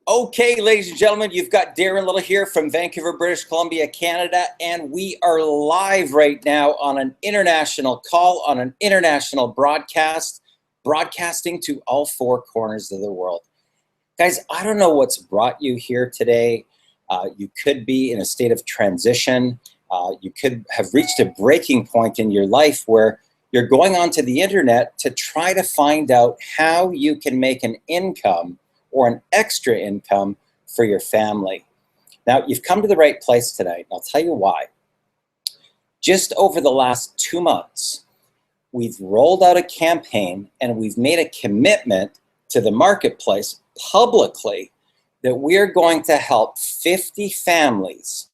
Okay, ladies and gentlemen, you've got Darren Little here from Vancouver, British Columbia, Canada, and we are live right now on an international call, on an international broadcast, broadcasting to all four corners of the world. Guys, I don't know what's brought you here today. You could be in a state of transition. You could have reached a breaking point in your life where you're going onto the internet to try to find out how you can make an income or an extra income for your family. Now, you've come to the right place tonight, and I'll tell you why. Just over the last 2 months, we've rolled out a campaign and we've made a commitment to the marketplace publicly that we're going to help 50 families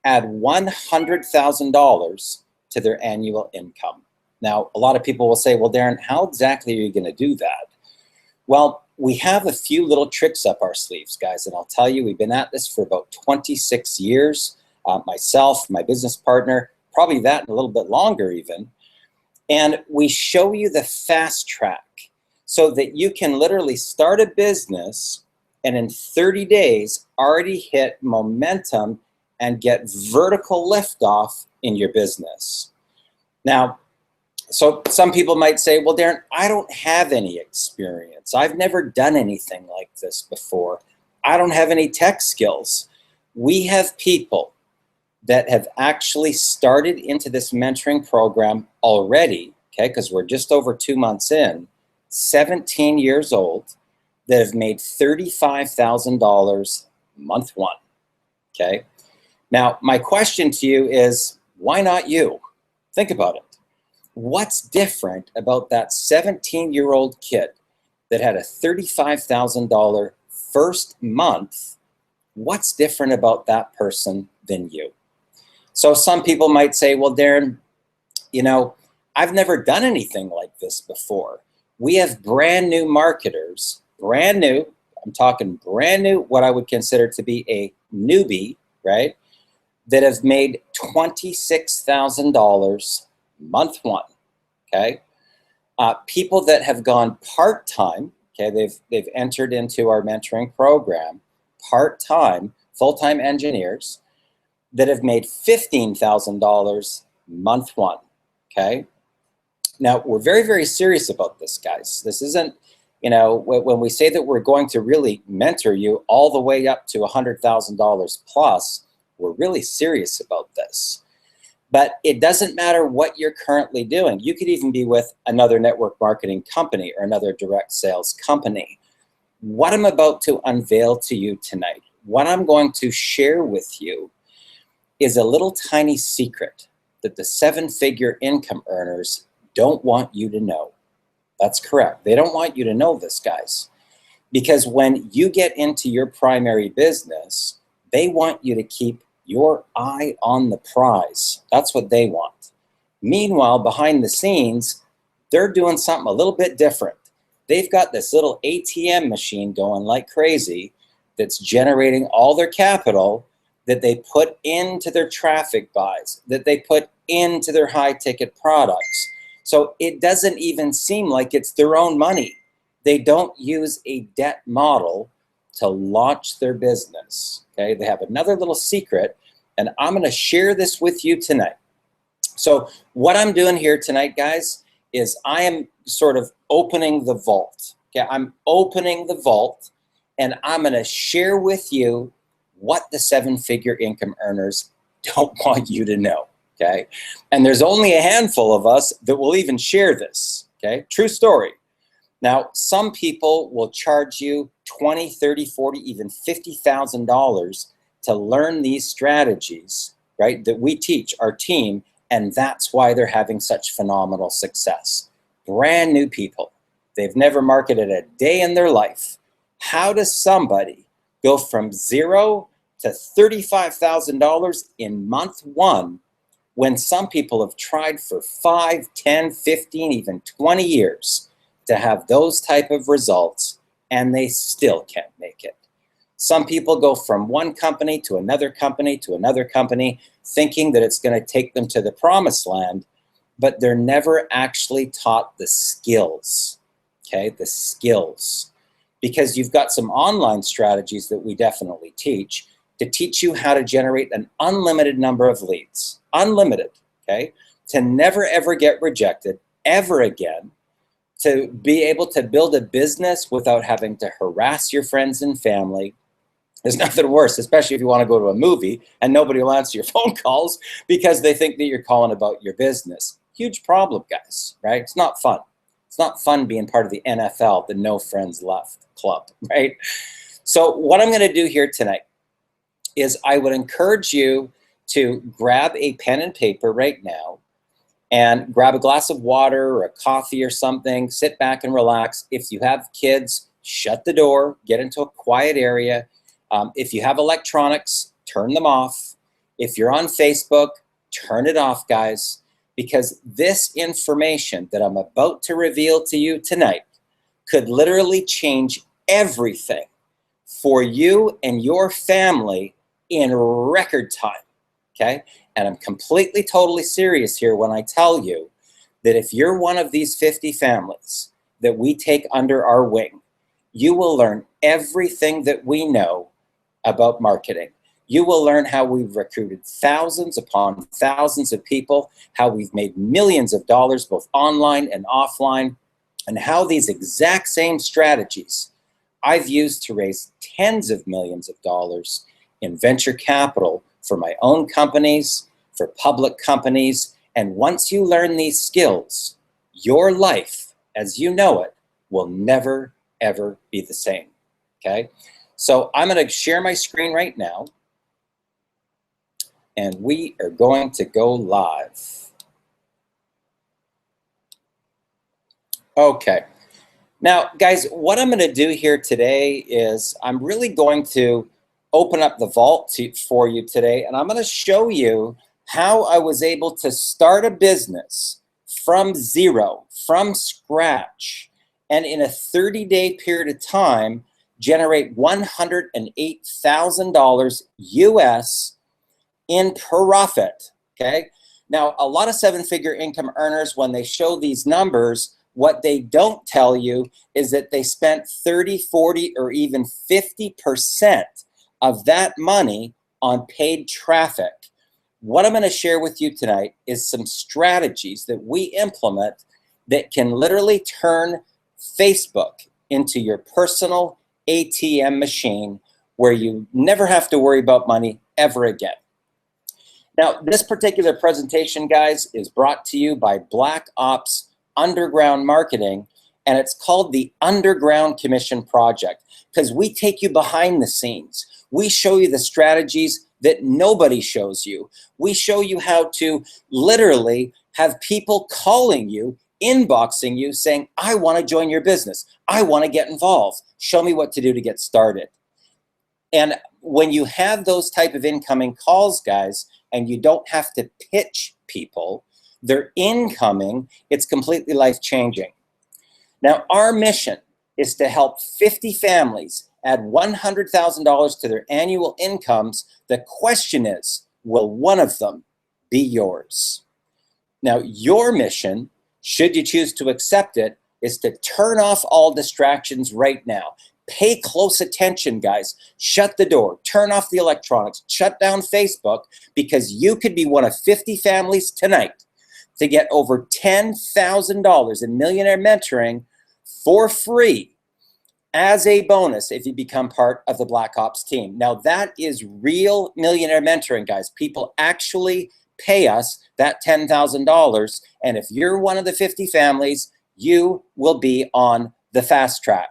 add $100,000 to their annual income. Now, a lot of people will say, well, Darren, how exactly are you going to do that? Well, we have a few little tricks up our sleeves, guys, and I'll tell you, we've been at this for about 26 years. Myself, my business partner, probably that and a little bit longer even. And we show you the fast track so that you can literally start a business and in 30 days already hit momentum and get vertical liftoff in your business. Now, so some people might say, well, Darren, I don't have any experience. I've never done anything like this before. I don't have any tech skills. We have people that have actually started into this mentoring program already, okay, because we're just over 2 months in, 17 years old, that have made $35,000 month one, okay? Now, my question to you is, why not you? Think about it. What's different about that 17-year-old kid that had a $35,000 first month? What's different about that person than you? So some people might say, well, Darren, you know, I've never done anything like this before. We have brand new marketers, brand new, I'm talking brand new, what I would consider to be a newbie, right, that have made $26,000 month one, okay? People that have gone part-time, okay, they've entered into our mentoring program, part-time, full-time engineers that have made $15,000 month one, okay? Now, we're very, very serious about this, guys. This isn't, you know, when we say that we're going to really mentor you all the way up to $100,000 plus, we're really serious about this. But it doesn't matter what you're currently doing. You could even be with another network marketing company or another direct sales company. What I'm about to unveil to you tonight, what I'm going to share with you is a little tiny secret that the seven-figure income earners don't want you to know. That's correct. They don't want you to know this, guys. Because when you get into your primary business, they want you to keep your eye on the prize. That's what they want. Meanwhile, behind the scenes, they're doing something a little bit different. They've got this little ATM machine going like crazy that's generating all their capital that they put into their traffic buys, that they put into their high-ticket products. So it doesn't even seem like it's their own money. They don't use a debt model to launch their business. Okay, they have another little secret, and I'm going to share this with you tonight. So what I'm doing here tonight, guys, is I am sort of opening the vault. Okay, I'm opening the vault, and I'm going to share with you what the seven-figure income earners don't want you to know. Okay, and there's only a handful of us that will even share this. Okay, true story. Now, some people will charge you $20, $30, $40, even $50,000 to learn these strategies, right, that we teach our team, and that's why they're having such phenomenal success. Brand new people. They've never marketed a day in their life. How does somebody go from $0 to $35,000 in month one when some people have tried for 5, 10, 15, even 20 years to have those type of results, and they still can't make it? Some people go from one company to another company to another company, thinking that it's going to take them to the promised land, but they're never actually taught the skills, okay, the skills. because you've got some online strategies that we definitely teach to teach you how to generate an unlimited number of leads, unlimited, okay? To never ever get rejected ever again, to be able to build a business without having to harass your friends and family. There's nothing worse, especially if you want to go to a movie and nobody will answer your phone calls because they think that you're calling about your business. Huge problem, guys, right? It's not fun. It's not fun being part of the NFL, the No Friends Left club, right? So what I'm going to do here tonight is I would encourage you to grab a pen and paper right now and grab a glass of water or a coffee or something, sit back and relax. If you have kids, shut the door, get into a quiet area. If you have electronics, turn them off. If you're on Facebook, turn it off, guys, because this information that I'm about to reveal to you tonight could literally change everything for you and your family in record time, okay? And I'm completely, totally serious here when I tell you that if you're one of these 50 families that we take under our wing, you will learn everything that we know about marketing. You will learn how we've recruited thousands upon thousands of people, how we've made millions of dollars both online and offline, and how these exact same strategies I've used to raise tens of millions of dollars in venture capital for my own companies, for public companies. And once you learn these skills, your life, as you know it, will never, ever be the same, okay? So I'm going to share my screen right now, and we are going to go live. Okay. Now, guys, what I'm going to do here today is I'm really going to open up the vault for you today, and I'm going to show you how I was able to start a business from zero, from scratch, and in a 30-day period of time, generate $108,000 US in profit, okay? Now, a lot of seven-figure income earners, when they show these numbers, what they don't tell you is that they spent 30, 40, or even 50% of that money on paid traffic. What I'm going to share with you tonight is some strategies that we implement that can literally turn Facebook into your personal ATM machine where you never have to worry about money ever again. Now, this particular presentation, guys, is brought to you by Black Ops Underground Marketing, and it's called the Underground Commission Project because we take you behind the scenes. We show you the strategies that nobody shows you. We show you how to literally have people calling you, inboxing you, saying, I want to join your business. I want to get involved. Show me what to do to get started. And when you have those type of incoming calls, guys, and you don't have to pitch people, they're incoming, it's completely life-changing. Now, our mission is to help 50 families add $100,000 to their annual incomes. The question is, will one of them be yours? Now, your mission, should you choose to accept it, is to turn off all distractions right now. Pay close attention, guys. Shut the door, turn off the electronics, shut down Facebook, because you could be one of 50 families tonight to get over $10,000 in millionaire mentoring for free as a bonus if you become part of the Black Ops team. Now, that is real millionaire mentoring, guys. People actually pay us that $10,000, and if you're one of the 50 families, you will be on the fast track.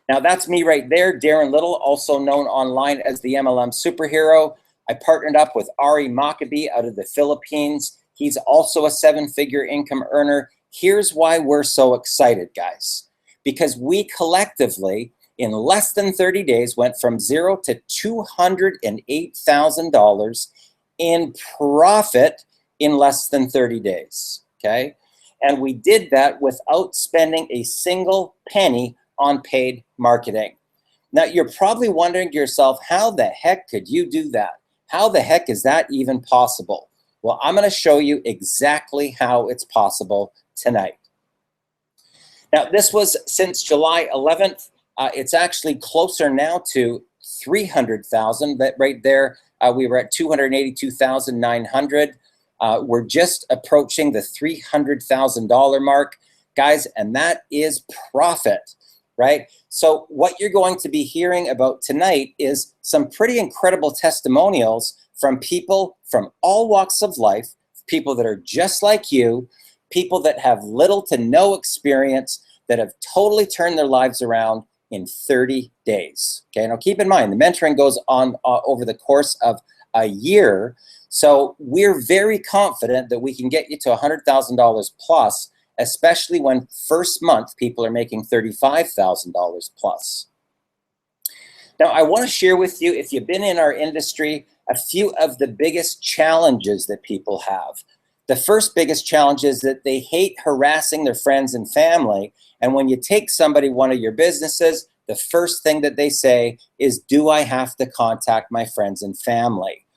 Now, that's me right there, Darren Little, also known online as the MLM Superhero. I partnered up with Ari Maccabee out of the Philippines. He's also a seven-figure income earner. Here's why we're so excited, guys. Because we collectively, in less than 30 days, went from zero to $208,000 in profit in less than 30 days, okay? And we did that without spending a single penny on paid marketing. Now, you're probably wondering to yourself, how the heck could you do that? How the heck is that even possible? Well, I'm going to show you exactly how it's possible tonight. Now, this was since July 11th. It's actually closer now to 300,000. That right there, we were at 282,900. We're just approaching the $300,000 mark, guys, and that is profit, right? So what you're going to be hearing about tonight is some pretty incredible testimonials from people from all walks of life, people that are just like you, people that have little to no experience, that have totally turned their lives around in 30 days. Okay, now keep in mind, the mentoring goes on over the course of a year. So we're very confident that we can get you to $100,000 plus, especially when first month people are making $35,000 plus. Now, I want to share with you, if you've been in our industry, a few of the biggest challenges that people have. The first biggest challenge is that they hate harassing their friends and family. And when you take somebody one of your businesses, the first thing that they say is, do I have to contact my friends and family?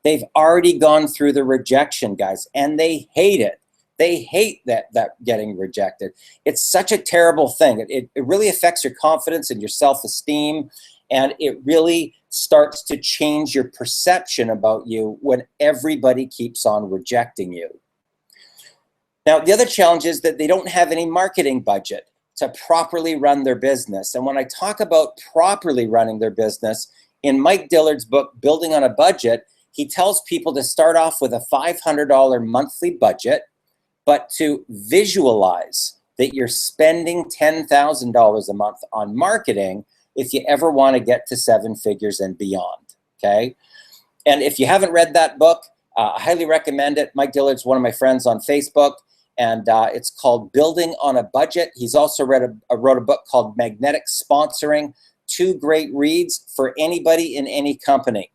They've already gone through the rejection, guys, and they hate it. They hate that getting rejected. It's such a terrible thing. It really affects your confidence and your self-esteem, and it really starts to change your perception about you when everybody keeps on rejecting you. Now, the other challenge is that they don't have any marketing budget to properly run their business. And when I talk about properly running their business, in Mike Dillard's book, Building on a Budget, he tells people to start off with a $500 monthly budget, but to visualize that you're spending $10,000 a month on marketing if you ever want to get to 7 figures and beyond, okay? And if you haven't read that book, I highly recommend it. Mike Dillard's one of my friends on Facebook, and it's called Building on a Budget. He's also wrote a book called Magnetic Sponsoring. 2 great reads for anybody in any company.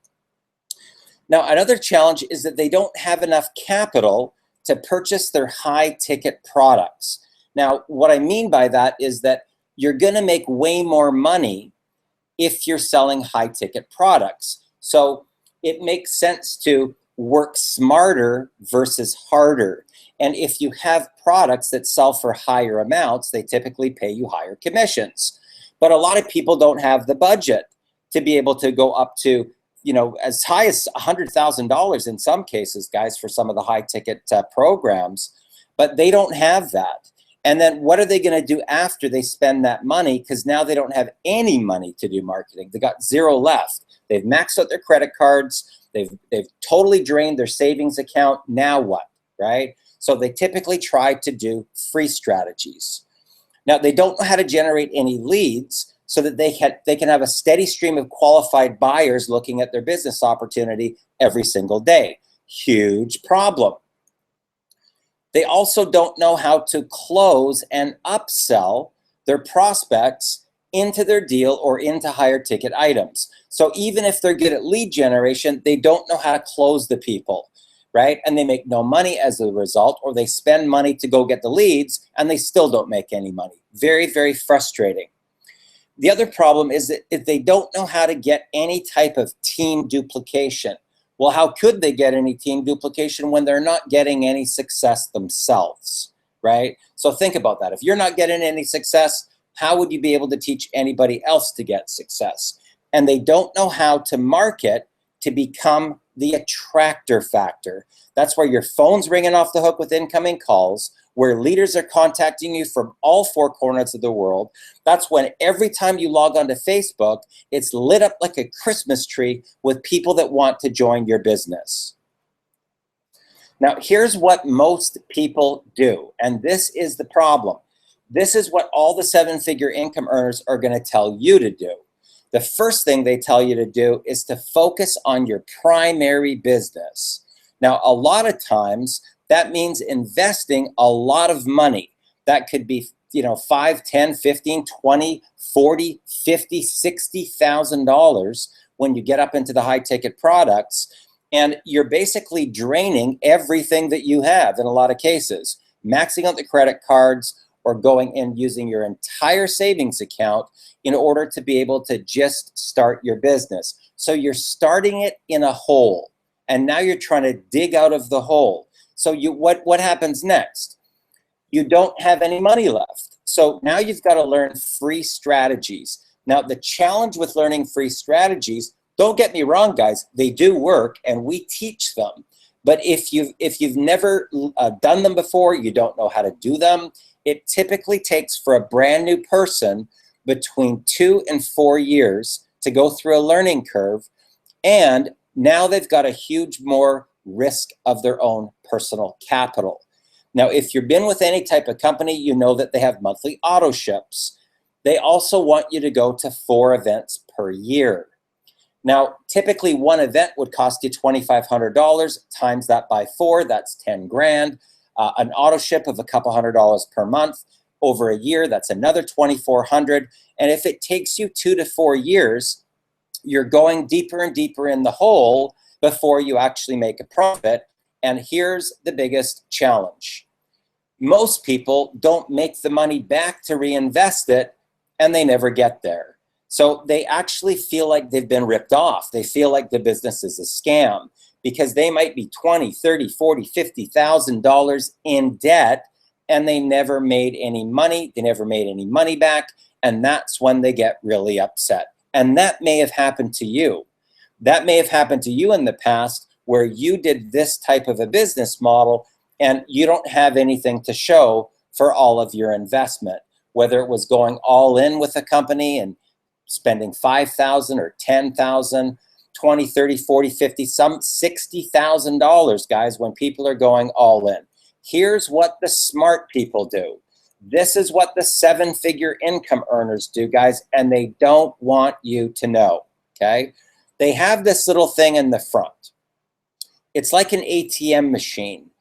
Now, another challenge is that they don't have enough capital to purchase their high-ticket products. Now, what I mean by that is that you're going to make way more money if you're selling high-ticket products. So it makes sense to work smarter versus harder. And if you have products that sell for higher amounts, they typically pay you higher commissions. But a lot of people don't have the budget to be able to go up to, you know, as high as $100,000 in some cases, guys, for some of the high-ticket programs. But they don't have that. And then what are they going to do after they spend that money? Because now they don't have any money to do marketing. They got 0 left. They've maxed out their credit cards. They've totally drained their savings account. Now what, right? So they typically try to do free strategies. Now, they don't know how to generate any leads so that they can have a steady stream of qualified buyers looking at their business opportunity every single day. Huge problem. They also don't know how to close and upsell their prospects into their deal or into higher ticket items. So even if they're good at lead generation, they don't know how to close the people, right? And they make no money as a result, or they spend money to go get the leads and they still don't make any money. Very, very frustrating. The other problem is that if they don't know how to get any type of team duplication. Well, how could they get any team duplication when they're not getting any success themselves, right? So think about that. If you're not getting any success, how would you be able to teach anybody else to get success? And they don't know how to market to become the attractor factor. That's where your phone's ringing off the hook with incoming calls, where leaders are contacting you from all 4 corners of the world. That's when every time you log onto Facebook, it's lit up like a Christmas tree with people that want to join your business. Now, here's what most people do, and this is the problem. This is what all the 7-figure income earners are going to tell you to do. The first thing they tell you to do is to focus on your primary business. Now, a lot of times, that means investing a lot of money. That could be, you know, $5, $10, $15, $20, $40, $50, $60,000 when you get up into the high ticket products. And you're basically draining everything that you have in a lot of cases, maxing out the credit cards or going and using your entire savings account in order to be able to just start your business. So you're starting it in a hole, and now you're trying to dig out of the hole. So what happens next? you don't have any money left. So now you've got to learn free strategies. Now, the challenge with learning free strategies, don't get me wrong, guys, they do work and we teach them. But if you've never done them before, you don't know how to do them, it typically takes for a brand new person between 2 and 4 years to go through a learning curve. And now they've got a huge more risk of their own personal capital. Now, if you've been with any type of company, you know that they have monthly auto ships. They also want you to go to 4 events per year. Now, typically one event would cost you $2,500, times that by 4, that's 10 grand. An auto ship of a couple $100 per month. Over a year, that's another $2,400. And if it takes you 2 to 4 years, you're going deeper and deeper in the hole before you actually make a profit. And here's the biggest challenge. Most people don't make the money back to reinvest it, and they never get there. So they actually feel like they've been ripped off. They feel like the business is a scam because they might be $20, $30, $40, $50,000 in debt, and they never made any money. They never made any money back, and that's when they get really upset. And that may have happened to you. That may have happened to you in the past where you did this type of a business model and you don't have anything to show for all of your investment, whether it was going all in with a company and spending $5,000 or $10,000, $20, $30, $40, $50, some $60,000, guys, when people are going all in. Here's what the smart people do. This is what the 7-figure income earners do, guys, and they don't want you to know, okay? They have this little thing in the front. It's like an ATM machine.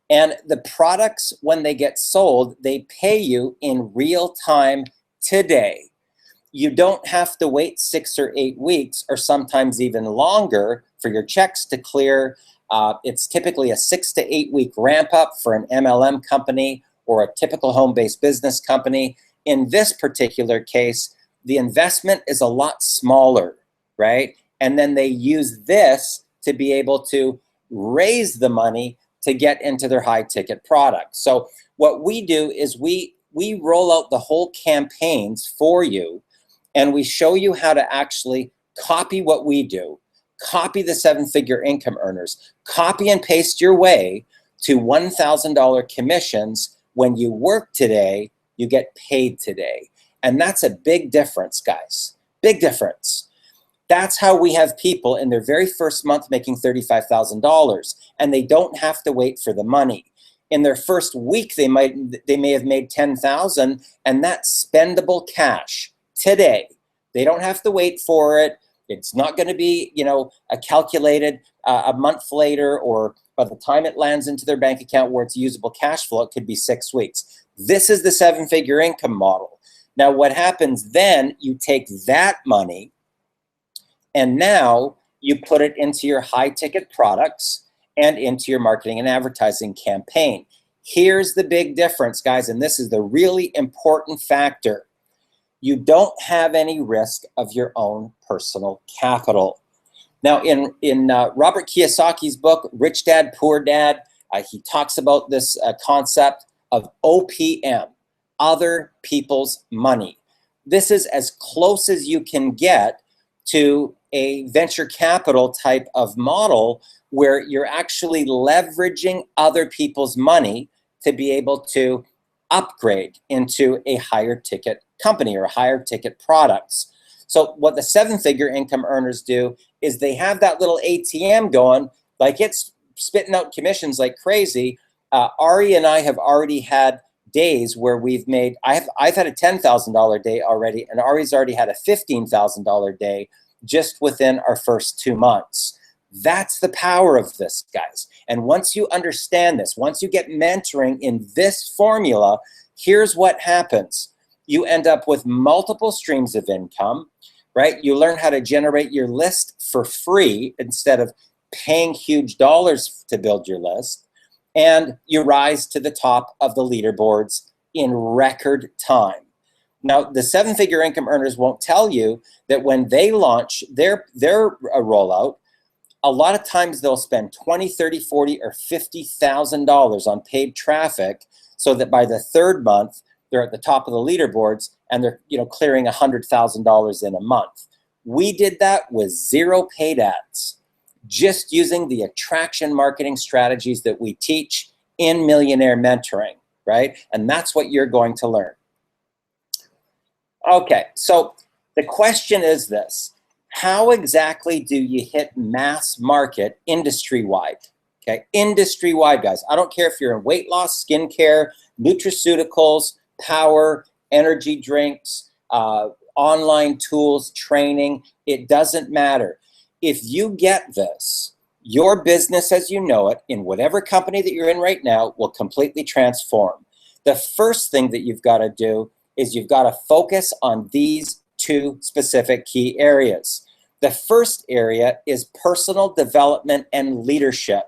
And the products, when they get sold, they pay you in real time today. You don't have to wait 6 or 8 weeks or sometimes even longer for your checks to clear. It's typically a 6 to 8 week ramp up for an MLM company or a typical home-based business company. In this particular case, the investment is a lot smaller, right? And then they use this to be able to raise the money to get into their high-ticket products. So what we do is we roll out the whole campaigns for you, and we show you how to actually copy what we do, copy the 7-figure income earners, copy and paste your way to $1,000 commissions. When you work today, you get paid today. And that's a big difference, guys. Big difference. That's how we have people in their very first month making $35,000, and they don't have to wait for the money. In their first week, they may have made $10,000, and that's spendable cash today. They don't have to wait for it. It's not going to be, calculated a month later, or by the time it lands into their bank account where it's usable cash flow, it could be 6 weeks. This is the 7-figure income model. Now, what happens then, you take that money, and now you put it into your high-ticket products and into your marketing and advertising campaign. Here's the big difference, guys, and this is the really important factor. You don't have any risk of your own personal capital. Now, in Robert Kiyosaki's book, Rich Dad, Poor Dad, he talks about this concept of OPM, other people's money. This is as close as you can get to a venture capital type of model where you're actually leveraging other people's money to be able to upgrade into a higher ticket company or higher ticket products. So what the 7-figure income earners do is they have that little ATM going, like it's spitting out commissions like crazy. Ari and I have already had days where we've made, I've had a $10,000 day already, and Ari's already had a $15,000 day just within our first 2 months. That's the power of this, guys. And once you understand this, once you get mentoring in this formula, here's what happens. You end up with multiple streams of income, right? You learn how to generate your list for free instead of paying huge dollars to build your list. And you rise to the top of the leaderboards in record time. Now, the 7-figure income earners won't tell you that when they launch their rollout, a lot of times they'll spend $20, $30, $40, or $50,000 on paid traffic so that by the third month, they're at the top of the leaderboards and they're clearing $100,000 in a month. We did that with 0 paid ads, just using the attraction marketing strategies that we teach in Millionaire Mentoring, right? And that's what you're going to learn. Okay, so the question is this: how exactly do you hit mass market industry-wide? Okay, industry-wide, guys. I don't care if you're in weight loss, skincare, nutraceuticals, power, energy drinks, online tools, training. It doesn't matter. If you get this, your business as you know it, in whatever company that you're in right now, will completely transform. The first thing that you've got to do is you've got to focus on these 2 specific key areas. The first area is personal development and leadership.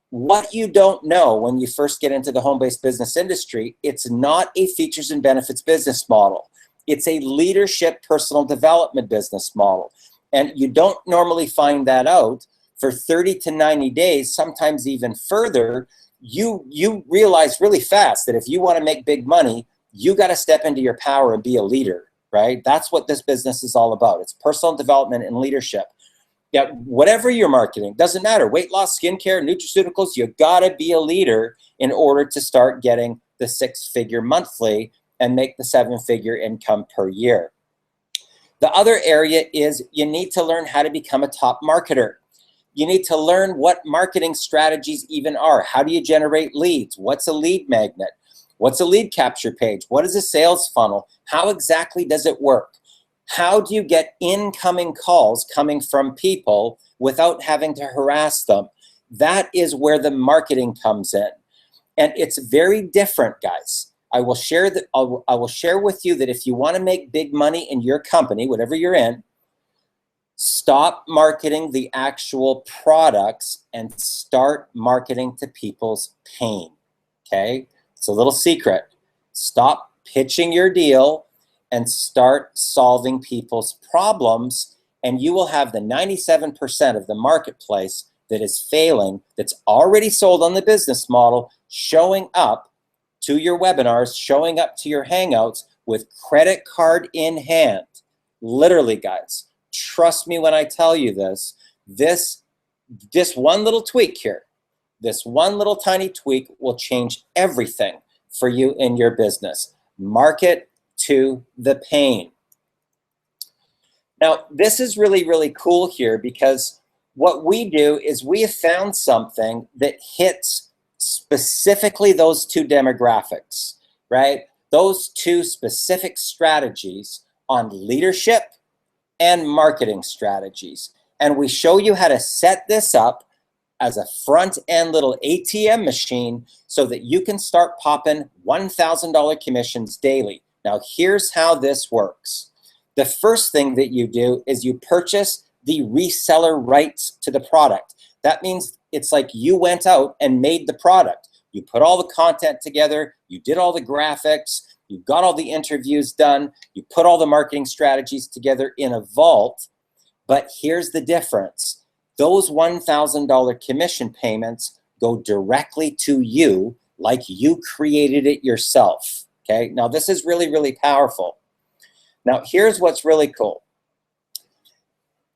What you don't know when you first get into the home-based business industry, it's not a features and benefits business model. It's a leadership personal development business model. And you don't normally find that out for 30 to 90 days, sometimes even further. You realize really fast that if you want to make big money, you got to step into your power and be a leader, right? That's what this business is all about. It's personal development and leadership. Yeah, whatever you're marketing, doesn't matter. Weight loss, skincare, nutraceuticals, you gotta be a leader in order to start getting the 6-figure monthly and make the 7-figure income per year. The other area is you need to learn how to become a top marketer. You need to learn what marketing strategies even are. How do you generate leads? What's a lead magnet? What's a lead capture page? What is a sales funnel? How exactly does it work? How do you get incoming calls coming from people without having to harass them? That is where the marketing comes in. And it's very different, guys. I will share with you that if you want to make big money in your company, whatever you're in, stop marketing the actual products and start marketing to people's pain. Okay? It's a little secret. Stop pitching your deal and start solving people's problems, and you will have the 97% of the marketplace that is failing, that's already sold on the business model, showing up to your webinars, showing up to your hangouts with credit card in hand. Literally, guys, trust me when I tell you this, this one little tweak here, this one little tiny tweak will change everything for you in your business. Market to the pain. Now, this is really, really cool here, because what we do is we have found something that hits specifically those 2 demographics, right? Those 2 specific strategies on leadership and marketing strategies. And we show you how to set this up as a front-end little ATM machine so that you can start popping $1,000 commissions daily. Now, here's how this works. The first thing that you do is you purchase the reseller rights to the product. That means it's like you went out and made the product. You put all the content together, you did all the graphics, you got all the interviews done, you put all the marketing strategies together in a vault. But here's the difference. Those $1,000 commission payments go directly to you, like you created it yourself. Okay, now this is really, really powerful. Now here's what's really cool.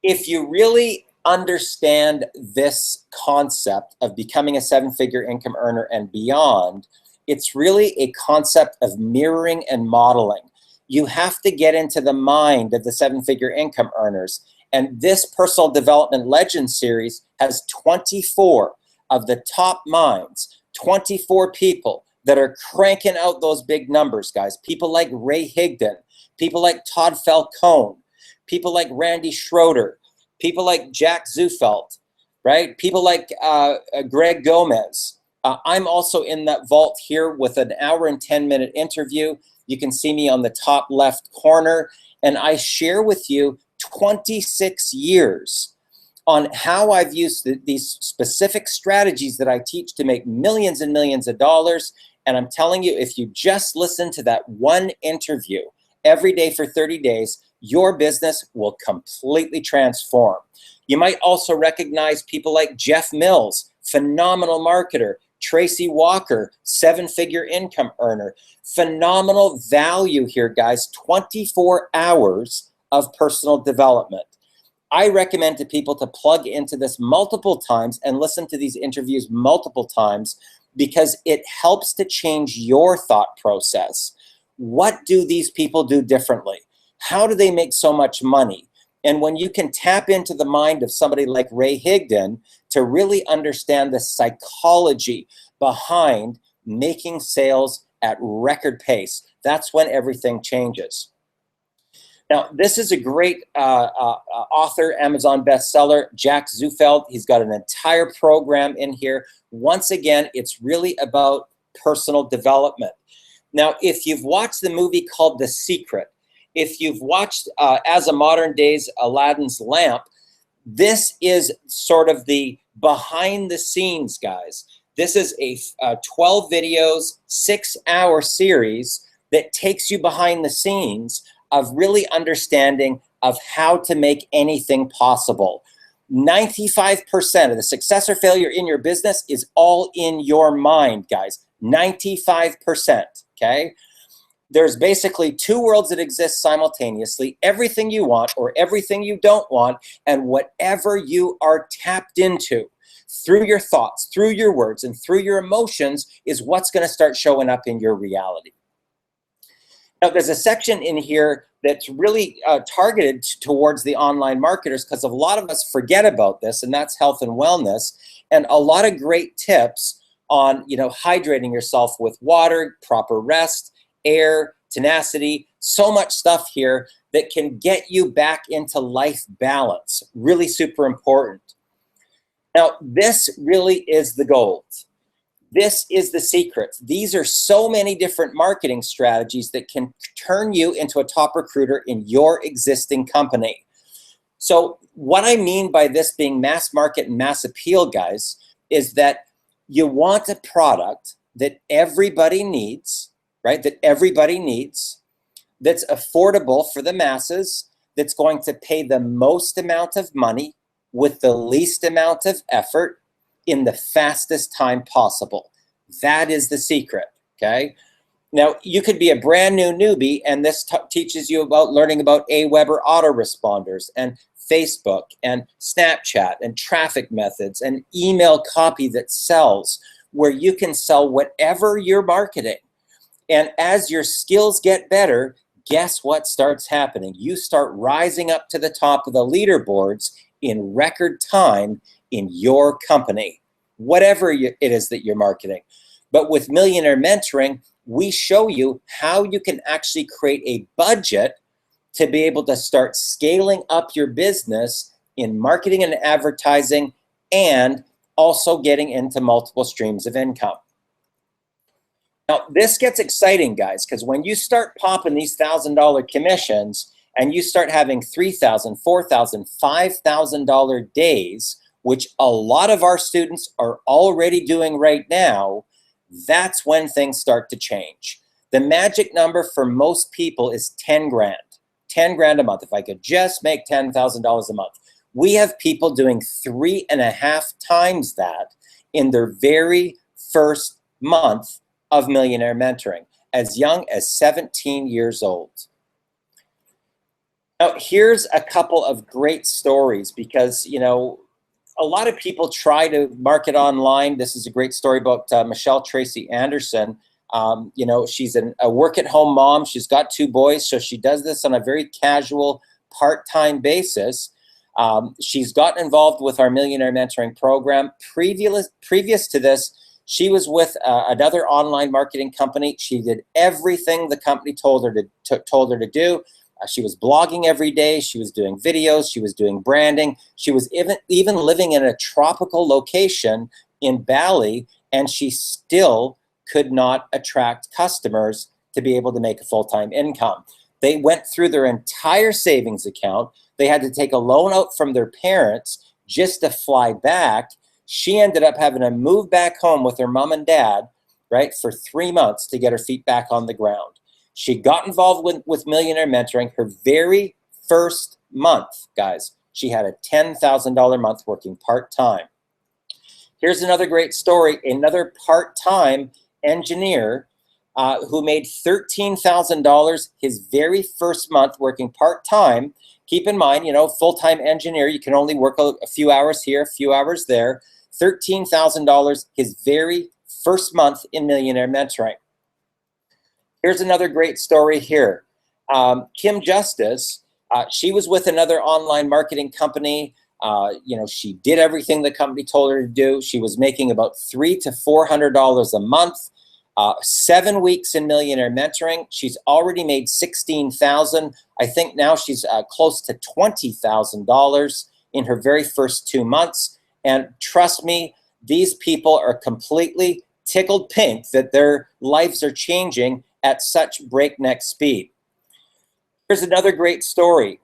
If you really understand this concept of becoming a 7-figure income earner and beyond, it's really a concept of mirroring and modeling. You have to get into the mind of the 7-figure income earners. And this Personal Development Legends series has 24 of the top minds, 24 people that are cranking out those big numbers, guys. People like Ray Higdon, people like Todd Falcone, people like Randy Schroeder, people like Jack Zufelt, right? People like Greg Gomez. I'm also in that vault here with an hour and 10-minute interview. You can see me on the top left corner, and I share with you 26 years on how I've used these specific strategies that I teach to make millions and millions of dollars. And I'm telling you, if you just listen to that one interview every day for 30 days, your business will completely transform. You might also recognize people like Jeff Mills, phenomenal marketer, Tracy Walker, 7-figure income earner. Phenomenal value here, guys. 24 hours of personal development. I recommend to people to plug into this multiple times and listen to these interviews multiple times, because it helps to change your thought process. What do these people do differently? How do they make so much money? And when you can tap into the mind of somebody like Ray Higdon to really understand the psychology behind making sales at record pace, that's when everything changes. Now, this is a great author, Amazon bestseller, Jack Zufeld. He's got an entire program in here. Once again, it's really about personal development. Now, if you've watched the movie called The Secret, if you've watched As a Modern Day's Aladdin's Lamp, this is sort of the behind the scenes, guys. This is a 12 videos, 6-hour series that takes you behind the scenes of really understanding of how to make anything possible. 95% of the success or failure in your business is all in your mind, guys. 95%, okay? There's basically 2 worlds that exist simultaneously: everything you want or everything you don't want, and whatever you are tapped into through your thoughts, through your words, and through your emotions is what's gonna start showing up in your reality. Now, there's a section in here that's really targeted towards the online marketers, because a lot of us forget about this, and that's health and wellness, and a lot of great tips on, you know, hydrating yourself with water, proper rest, air, tenacity, so much stuff here that can get you back into life balance. Really super important. Now, this really is the gold. This is the secret. These are so many different marketing strategies that can turn you into a top recruiter in your existing company. So what I mean by this being mass market and mass appeal, guys, is that you want a product that everybody needs, right? That everybody needs, that's affordable for the masses, that's going to pay the most amount of money with the least amount of effort in the fastest time possible. That is the secret, okay? Now, you could be a brand new newbie, and this teaches you about learning about Aweber autoresponders and Facebook and Snapchat and traffic methods and email copy that sells, where you can sell whatever you're marketing. And as your skills get better, guess what starts happening? You start rising up to the top of the leaderboards in record time in your company, whatever it is that you're marketing. But with Millionaire Mentoring, we show you how you can actually create a budget to be able to start scaling up your business in marketing and advertising, and also getting into multiple streams of income. Now, this gets exciting, guys, because when you start popping these $1,000 commissions and you start having $3,000, $4,000, $5,000 days, which a lot of our students are already doing right now, that's when things start to change. The magic number for most people is 10 grand. 10 grand a month. If I could just make $10,000 a month. We have people doing 3.5 times that in their very first month of Millionaire Mentoring, as young as 17 years old. Now, here's a couple of great stories, because, you know, a lot of people try to market online. This is a great story about Michelle Tracy Anderson. You know, she's a work-at-home mom. She's got 2 boys, so she does this on a very casual, part-time basis. She's gotten involved with our Millionaire Mentoring program. Previous to this, she was with another online marketing company. She did everything the company told her to do. She was blogging every day. She was doing videos. She was doing branding. She was even living in a tropical location in Bali, and she still could not attract customers to be able to make a full-time income. They went through their entire savings account. They had to take a loan out from their parents just to fly back. She ended up having to move back home with her mom and dad, right, for 3 months to get her feet back on the ground. She got involved with Millionaire Mentoring. Her very first month, guys, she had a $10,000 month working part-time. Here's another great story. Another part-time engineer who made $13,000 his very first month working part-time. Keep in mind, you know, full-time engineer, you can only work a few hours here, a few hours there. $13,000 his very first month in Millionaire Mentoring. Here's another great story here. Kim Justice, she was with another online marketing company. You know, she did everything the company told her to do. She was making about $300 to $400 a month. 7 weeks in Millionaire Mentoring. She's already made $16,000. I think now she's close to $20,000 in her very first 2 months. And trust me, these people are completely tickled pink that their lives are changing at such breakneck speed. Here's another great story.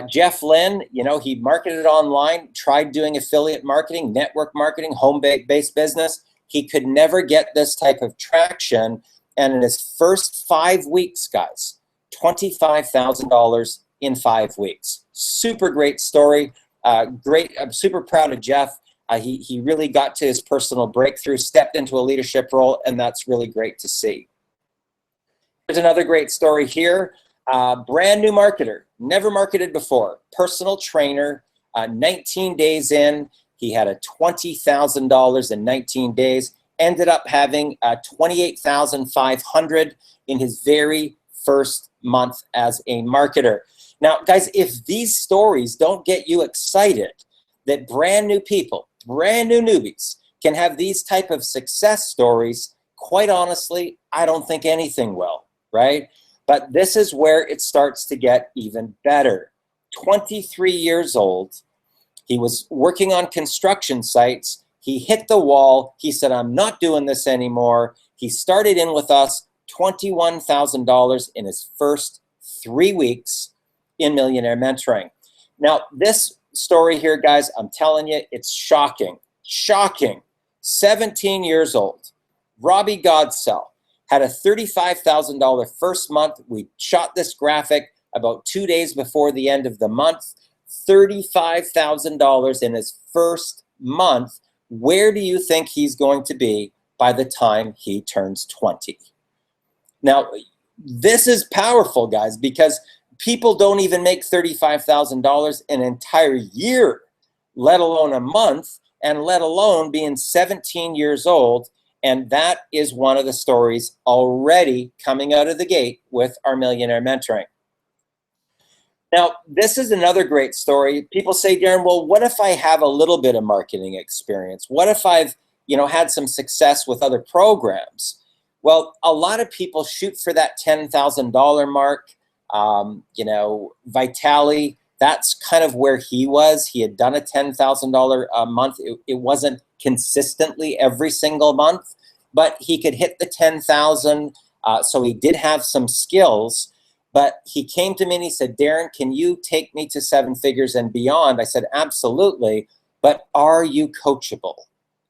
Jeff Lynn, you know, he marketed online, tried doing affiliate marketing, network marketing, home-based business. He could never get this type of traction. And in his first 5 weeks, guys, $25,000 in 5 weeks. Super great story. Great. I'm super proud of Jeff. He really got to his personal breakthrough, stepped into a leadership role, and that's really great to see. There's another great story here. Brand new marketer, never marketed before, personal trainer, 19 days in, he had a $20,000 in 19 days, ended up having $28,500 in his very first month as a marketer. Now, guys, if these stories don't get you excited that brand new people, brand new newbies can have these type of success stories, quite honestly, I don't think anything will, right? But this is where it starts to get even better. 23 years old, he was working on construction sites. He hit the wall. He said, I'm not doing this anymore. He started in with us, $21,000 in his first 3 weeks in Millionaire Mentoring. Now, this story here, guys, I'm telling you, it's shocking. Shocking. 17 years old. Robbie Godsell had a $35,000 first month. We shot this graphic about 2 days before the end of the month. $35,000 in his first month. Where do you think he's going to be by the time he turns 20? Now, this is powerful, guys, because people don't even make $35,000 an entire year, let alone a month, and let alone being 17 years old. And that is one of the stories already coming out of the gate with our Millionaire Mentoring. Now, this is another great story. People say, Darren, well, what if I have a little bit of marketing experience? What if I've, you know, had some success with other programs? Well, a lot of people shoot for that $10,000 mark. You know, Vitali, that's kind of where he was. He had done a $10,000 a month. It wasn't consistently every single month, but he could hit the 10,000. So he did have some skills. But he came to me and he said, Darren, can you take me to 7 figures and beyond? I said, absolutely. But are you coachable?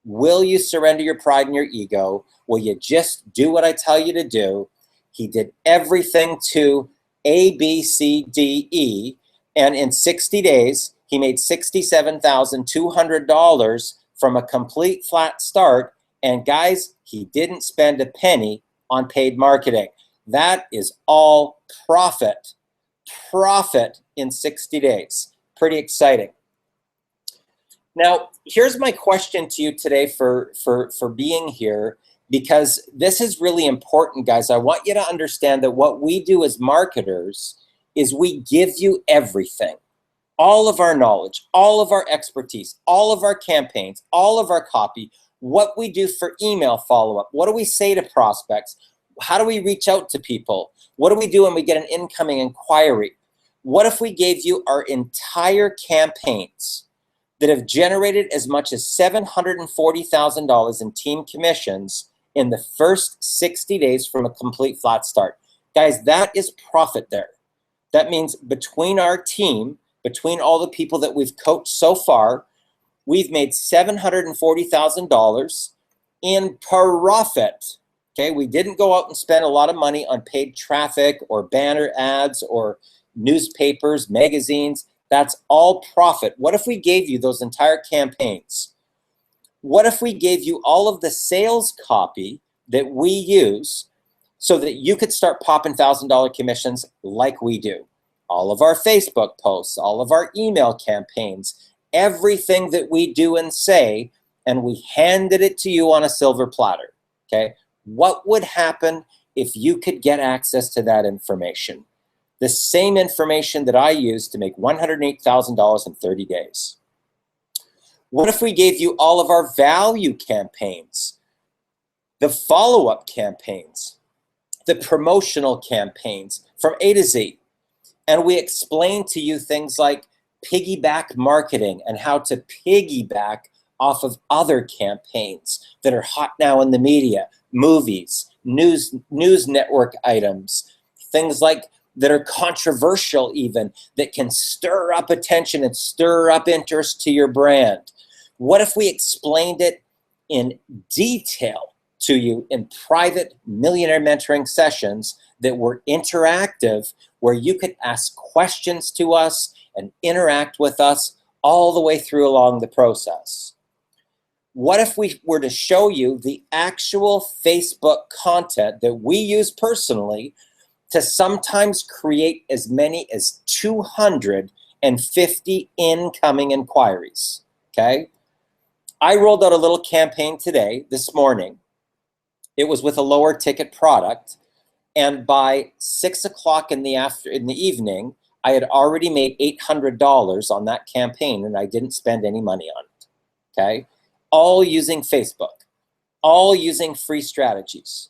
Will you surrender your pride and your ego? Will you just do what I tell you to do? He did everything to A, B, C, D, E. And in 60 days, he made $67,200 from a complete flat start. And guys, he didn't spend a penny on paid marketing. That is all profit. Profit in 60 days. Pretty exciting. Now, here's my question to you today for being here, because this is really important, guys. I want you to understand that what we do as marketers is we give you everything. All of our knowledge, all of our expertise, all of our campaigns, all of our copy, what we do for email follow-up, what do we say to prospects, how do we reach out to people, what do we do when we get an incoming inquiry? What if we gave you our entire campaigns that have generated as much as $740,000 in team commissions in the first 60 days from a complete flat start? Guys, that is profit there. That means between our team, between all the people that we've coached so far, we've made $740,000 in profit. Okay, we didn't go out and spend a lot of money on paid traffic or banner ads or newspapers, magazines. That's all profit. What if we gave you those entire campaigns What if we gave you all of the sales copy that we use so that you could start popping $1,000 commissions like we do? All of our Facebook posts, all of our email campaigns, everything that we do and say, and we handed it to you on a silver platter, okay? What would happen if you could get access to that information? The same information that I used to make $108,000 in 30 days. What if we gave you all of our value campaigns, the follow-up campaigns, the promotional campaigns from A to Z, and we explained to you things like piggyback marketing and how to piggyback off of other campaigns that are hot now in the media, movies, news network items, things like that are controversial even, that can stir up attention and stir up interest to your brand. What if we explained it in detail to you in private millionaire mentoring sessions that were interactive, where you could ask questions to us and interact with us all the way through along the process? What if we were to show you the actual Facebook content that we use personally to sometimes create as many as 250 incoming inquiries, okay? I rolled out a little campaign today, this morning. It was with a lower ticket product, and by 6 o'clock in the evening, I had already made $800 on that campaign, and I didn't spend any money on it, okay? All using Facebook, all using free strategies.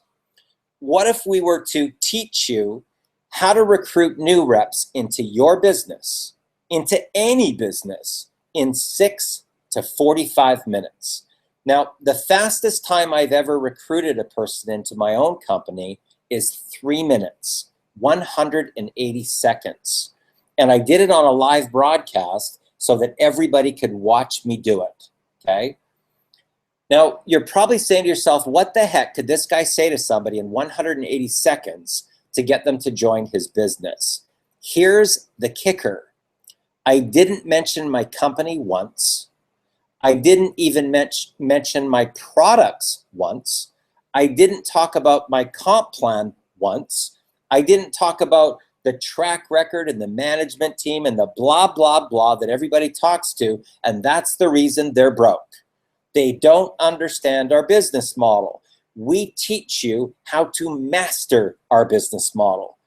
What if we were to teach you how to recruit new reps into your business, into any business, in 6 to 45 minutes? Now, the fastest time I've ever recruited a person into my own company is 3 minutes, 180 seconds. And I did it on a live broadcast so that everybody could watch me do it, okay? Now, you're probably saying to yourself, what the heck could this guy say to somebody in 180 seconds to get them to join his business? Here's the kicker. I didn't mention my company once. I didn't even mention my products once. I didn't talk about my comp plan once. I didn't talk about the track record and the management team and the blah, blah, blah that everybody talks to, and that's the reason they're broke. They don't understand our business model. We teach you how to master our business model.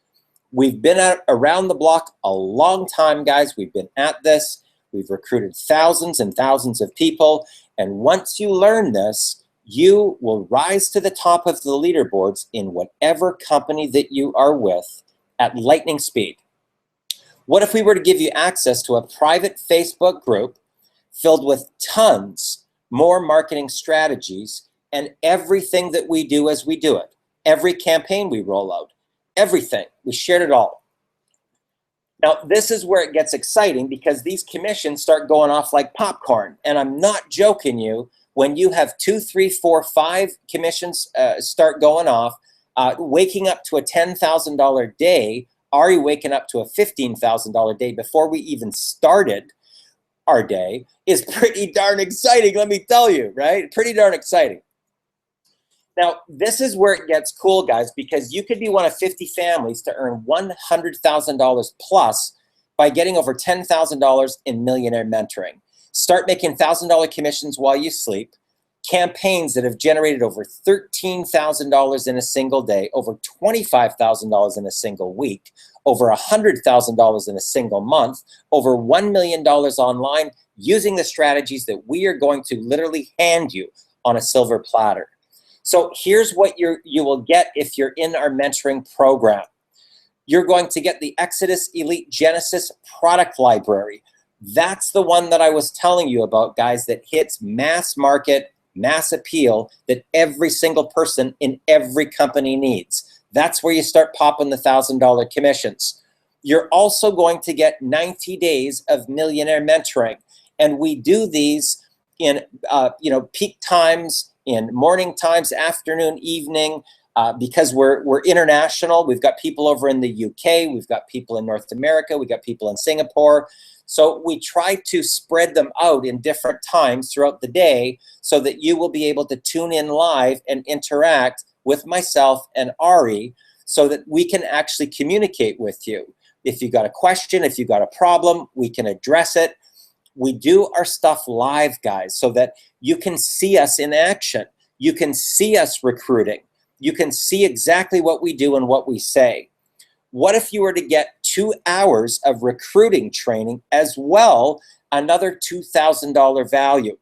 We've been around the block a long time, guys. We've been at this. We've recruited thousands and thousands of people. And once you learn this, you will rise to the top of the leaderboards in whatever company that you are with at lightning speed. What if we were to give you access to a private Facebook group filled with tons more marketing strategies and everything that we do as we do it? Every campaign we roll out, everything. We shared it all. Now, this is where it gets exciting, because these commissions start going off like popcorn. And I'm not joking you. When you have 2, 3, 4, 5 commissions start going off, waking up to a $10,000 day, already waking up to a $15,000 day before we even started our day, is pretty darn exciting, let me tell you, right? Pretty darn exciting. Now, this is where it gets cool, guys, because you could be one of 50 families to earn $100,000 plus by getting over $10,000 in millionaire mentoring. Start making $1,000 commissions while you sleep, campaigns that have generated over $13,000 in a single day, over $25,000 in a single week, over $100,000 in a single month, over $1 million online, using the strategies that we are going to literally hand you on a silver platter. So here's what you will get if you're in our mentoring program. You're going to get the Exodus Elite Genesis product library. That's the one that I was telling you about, guys, that hits mass market, mass appeal, that every single person in every company needs. That's where you start popping the $1,000 commissions. You're also going to get 90 days of millionaire mentoring. And we do these in peak times, in morning times, afternoon, evening, because we're international. We've got people over in the UK, we've got people in North America, we've got people in Singapore. So we try to spread them out in different times throughout the day so that you will be able to tune in live and interact with myself and Ari so that we can actually communicate with you. If you got a question, if you got a problem, we can address it. We do our stuff live, guys, so that you can see us in action. You can see us recruiting. You can see exactly what we do and what we say. What if you were to get 2 hours of recruiting training as well, another $2,000 value?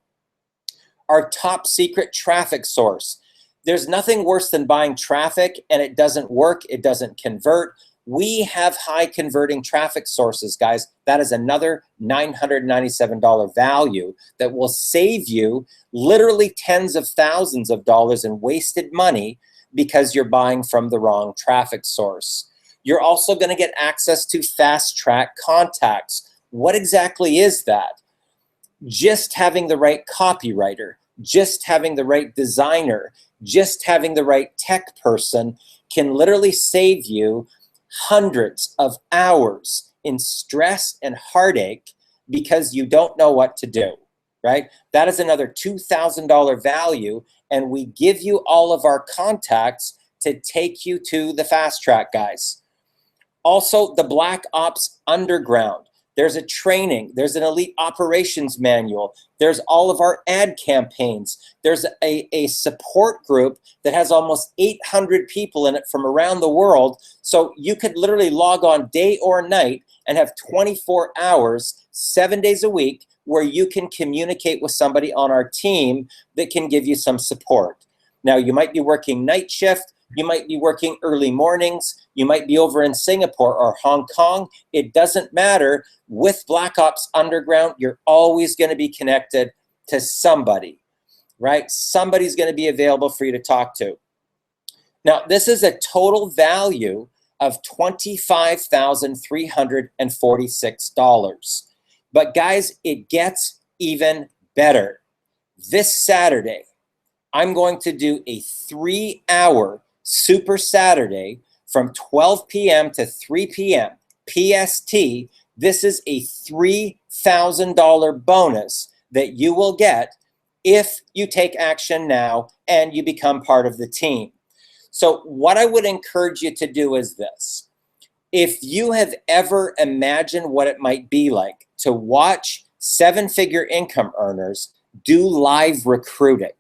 Our top secret traffic source. There's nothing worse than buying traffic and it doesn't work, it doesn't convert. We have high converting traffic sources, guys. That is another $997 value that will save you literally tens of thousands of dollars in wasted money because you're buying from the wrong traffic source. You're also going to get access to fast track contacts. What exactly is that? Just having the right copywriter, just having the right designer, just having the right tech person can literally save you hundreds of hours in stress and heartache because you don't know what to do, right? That is another $2,000 value, and we give you all of our contacts to take you to the fast track, guys. Also, the Black Ops Underground. There's a training, there's an elite operations manual, there's all of our ad campaigns, there's a support group that has almost 800 people in it from around the world, so you could literally log on day or night and have 24 hours, 7 days a week, where you can communicate with somebody on our team that can give you some support. Now, you might be working night shift, you might be working early mornings, you might be over in Singapore or Hong Kong. It doesn't matter. With Black Ops Underground, you're always going to be connected to somebody, right? Somebody's going to be available for you to talk to. Now, this is a total value of $25,346. But guys, it gets even better. This Saturday, I'm going to do a 3-hour Super Saturday from 12 p.m. to 3 p.m. PST. This is a $3,000 bonus that you will get if you take action now and you become part of the team. So what I would encourage you to do is this. If you have ever imagined what it might be like to watch 7-figure income earners do live recruiting,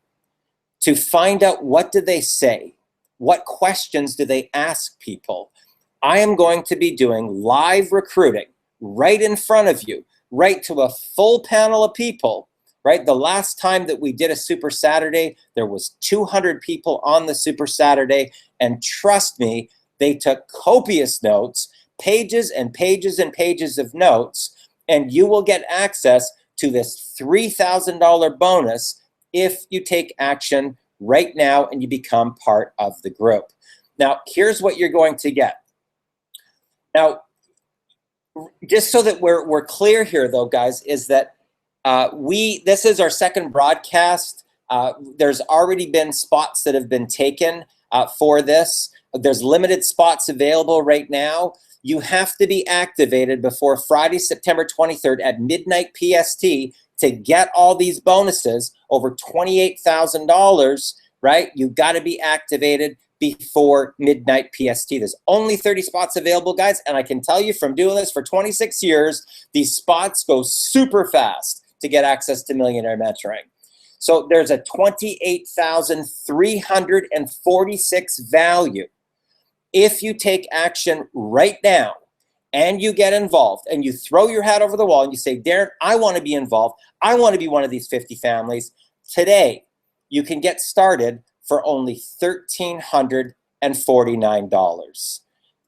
to find out what do they say, what questions do they ask people, I am going to be doing live recruiting right in front of you, right to a full panel of people, right? The last time that we did a Super Saturday, there was 200 people on the Super Saturday, and trust me, they took copious notes, pages and pages and pages of notes, and you will get access to this $3,000 bonus if you take action right now and you become part of the group. Now, here's what you're going to get. Now, just so that we're clear here, though, guys, is that this is our second broadcast. There's already been spots that have been taken for this. There's limited spots available right now. You have to be activated before Friday, September 23rd at midnight PST to get all these bonuses over $28,000, right? You've got to be activated before midnight PST. There's only 30 spots available, guys, and I can tell you from doing this for 26 years, these spots go super fast to get access to Millionaire Mentoring. So there's a $28,346 value. If you take action right now and you get involved and you throw your hat over the wall and you say, Darren, I want to be involved. I want to be one of these 50 families. Today, you can get started for only $1,349.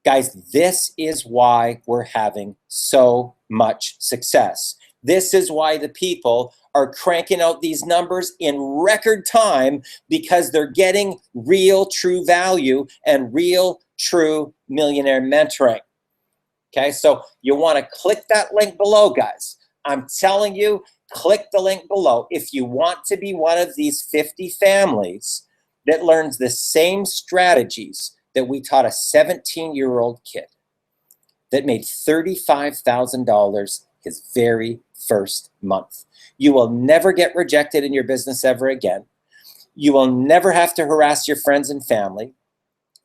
Guys, this is why we're having so much success. This is why the people are cranking out these numbers in record time, because they're getting real, true value and real, true millionaire mentoring. Okay, so you want to click that link below, guys. I'm telling you, click the link below. If you want to be one of these 50 families, that learns the same strategies that we taught a 17-year-old kid that made $35,000 his very first month. You will never get rejected in your business ever again. You will never have to harass your friends and family.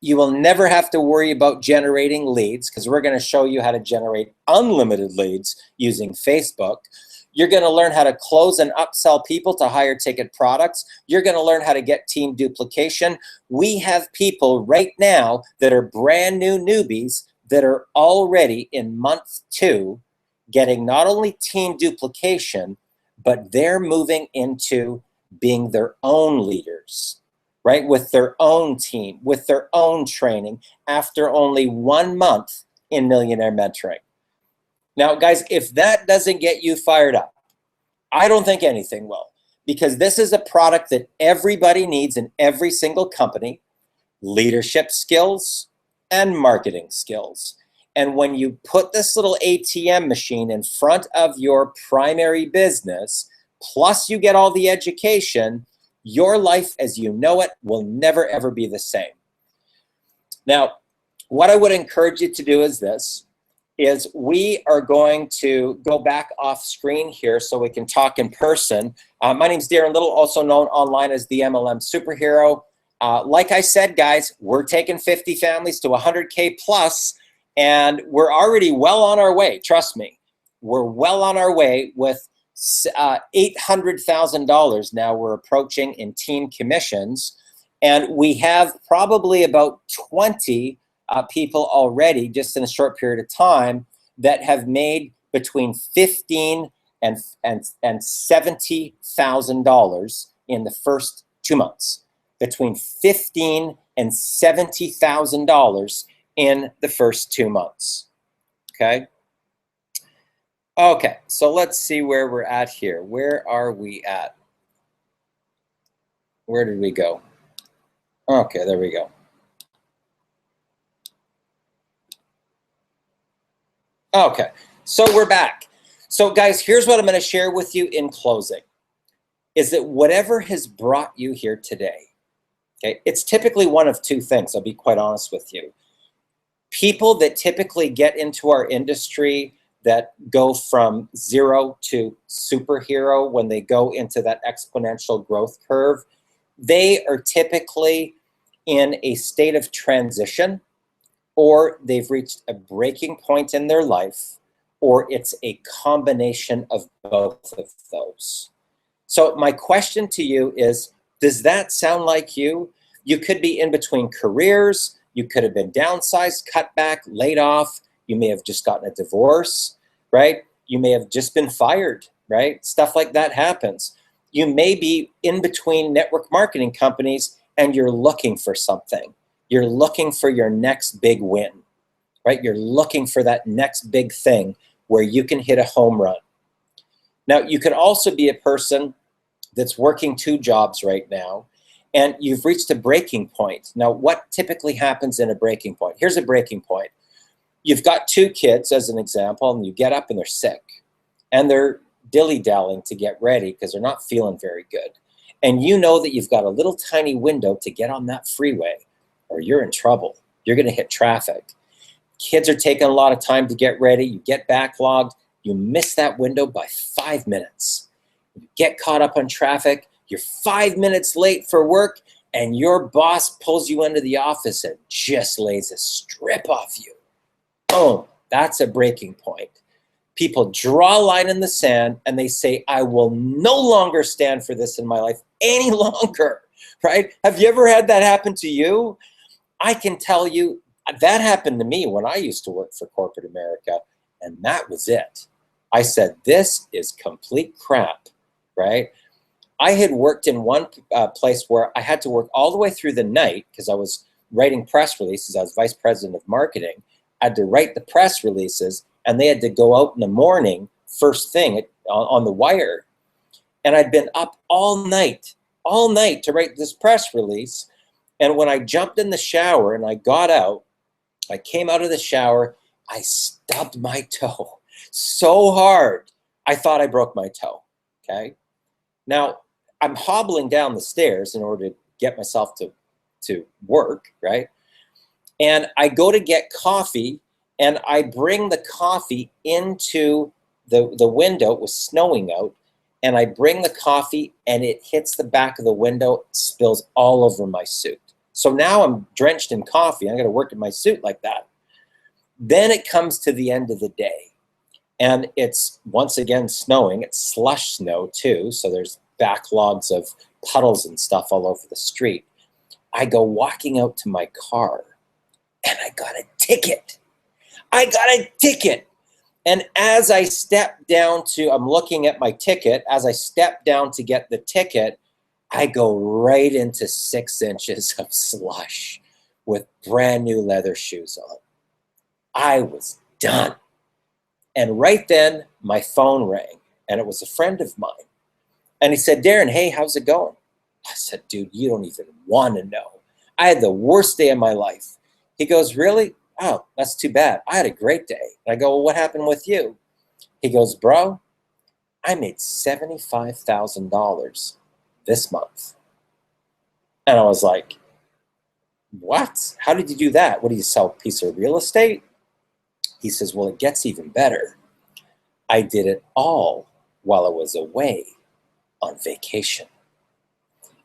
You will never have to worry about generating leads, because we're going to show you how to generate unlimited leads using Facebook. You're going to learn how to close and upsell people to higher ticket products. You're going to learn how to get team duplication. We have people right now that are brand new newbies that are already in month 2 getting not only team duplication, but they're moving into being their own leaders, right? With their own team, with their own training after only 1 month in Millionaire Mentoring. Now, guys, if that doesn't get you fired up, I don't think anything will, because this is a product that everybody needs in every single company: leadership skills and marketing skills. And when you put this little ATM machine in front of your primary business, plus you get all the education, your life as you know it will never ever be the same. Now, what I would encourage you to do is this, is we are going to go back off screen here so we can talk in person. My name's Darren Little, also known online as the MLM Superhero. Like I said, guys, we're taking 50 families to 100K plus, and we're already well on our way. Trust me, we're well on our way with $800,000 now we're approaching in team commissions. And we have probably about 20 people already, just in a short period of time, that have made between $15,000 and $70,000 in the first 2 months. Between $15,000 and $70,000 in the first 2 months. Okay. Okay, so let's see where we're at here. Where are we at? Where did we go? Okay, there we go. Okay, so we're back. So guys, here's what I'm going to share with you in closing, is that whatever has brought you here today, okay, it's typically one of 2 things, I'll be quite honest with you. People that typically get into our industry that go from 0 to superhero when they go into that exponential growth curve, they are typically in a state of transition, or they've reached a breaking point in their life, or it's a combination of both of those. So my question to you is, does that sound like you? You could be in between careers. You could have been downsized, cut back, laid off. You may have just gotten a divorce, right? You may have just been fired, right? Stuff like that happens. You may be in between network marketing companies and you're looking for something. You're looking for your next big win, right? You're looking for that next big thing where you can hit a home run. Now, you can also be a person that's working 2 jobs right now, and you've reached a breaking point. Now, what typically happens in a breaking point? Here's a breaking point. You've got 2 kids, as an example, and you get up and they're sick, and they're dilly-dallying to get ready because they're not feeling very good. And you know that you've got a little tiny window to get on that freeway, or you're in trouble. You're going to hit traffic. Kids are taking a lot of time to get ready. You get backlogged. You miss that window by 5 minutes. You get caught up on traffic. You're 5 minutes late for work, and your boss pulls you into the office and just lays a strip off you. Boom. That's a breaking point. People draw a line in the sand and they say, I will no longer stand for this in my life any longer, right? Have you ever had that happen to you? I can tell you that happened to me when I used to work for corporate America, and that was it. I said, this is complete crap, right? I had worked in one place where I had to work all the way through the night because I was writing press releases. I was vice president of marketing. I had to write the press releases, and they had to go out in the morning, first thing on the wire. And I'd been up all night to write this press release. And when I jumped in the shower and I got out, I came out of the shower, I stubbed my toe so hard, I thought I broke my toe, okay? Now, I'm hobbling down the stairs in order to get myself to work, right? And I go to get coffee, and I bring the coffee into the window. It was snowing out, and I bring the coffee, and it hits the back of the window, spills all over my suit. So now I'm drenched in coffee. I got to work in my suit like that. Then it comes to the end of the day, and it's once again snowing. It's slush snow too, so there's backlogs of puddles and stuff all over the street. I go walking out to my car, and I got a ticket. I got a ticket. And as I step down I'm looking at my ticket, as I step down to get the ticket, I go right into 6 inches of slush with brand new leather shoes on. I was done. And right then, my phone rang, and it was a friend of mine. And he said, Darren, hey, how's it going? I said, dude, you don't even want to know. I had the worst day of my life. He goes, really? Oh, that's too bad. I had a great day. And I go, well, what happened with you? He goes, bro, I made $75,000 this month. And I was like, what? How did you do that? What, do you sell a piece of real estate? He says, well, it gets even better. I did it all while I was away on vacation.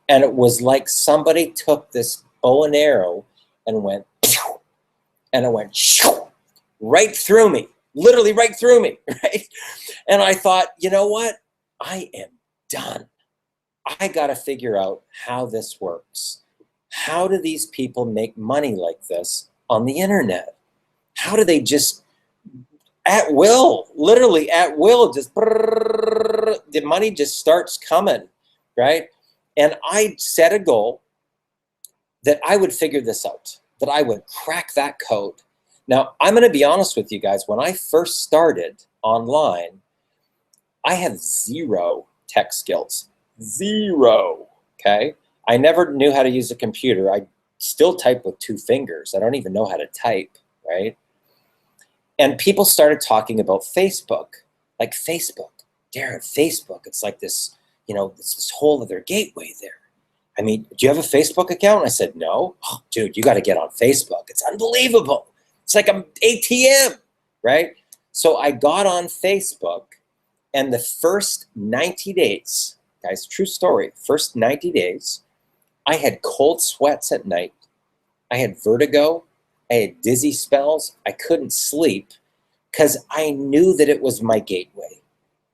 And it was like somebody took this bow and arrow and went, and it went right through me, literally right through me, right? And I thought, you know what? I am done. I got to figure out how this works. How do these people make money like this on the internet? How do they just, at will, literally at will, just the money just starts coming, right? And I set a goal that I would figure this out, that I would crack that code. Now, I'm going to be honest with you guys. When I first started online, I had zero tech skills. Zero, okay? I never knew how to use a computer. I still type with 2 fingers. I don't even know how to type, right? And people started talking about Facebook. Like, Facebook, Darren, Facebook, it's like this, it's this whole other gateway there. I mean, do you have a Facebook account? And I said, no. Oh, dude, you got to get on Facebook. It's unbelievable. It's like an ATM, right? So I got on Facebook, and the first 90 days, guys, true story, first 90 days, I had cold sweats at night. I had vertigo. I had dizzy spells. I couldn't sleep because I knew that it was my gateway.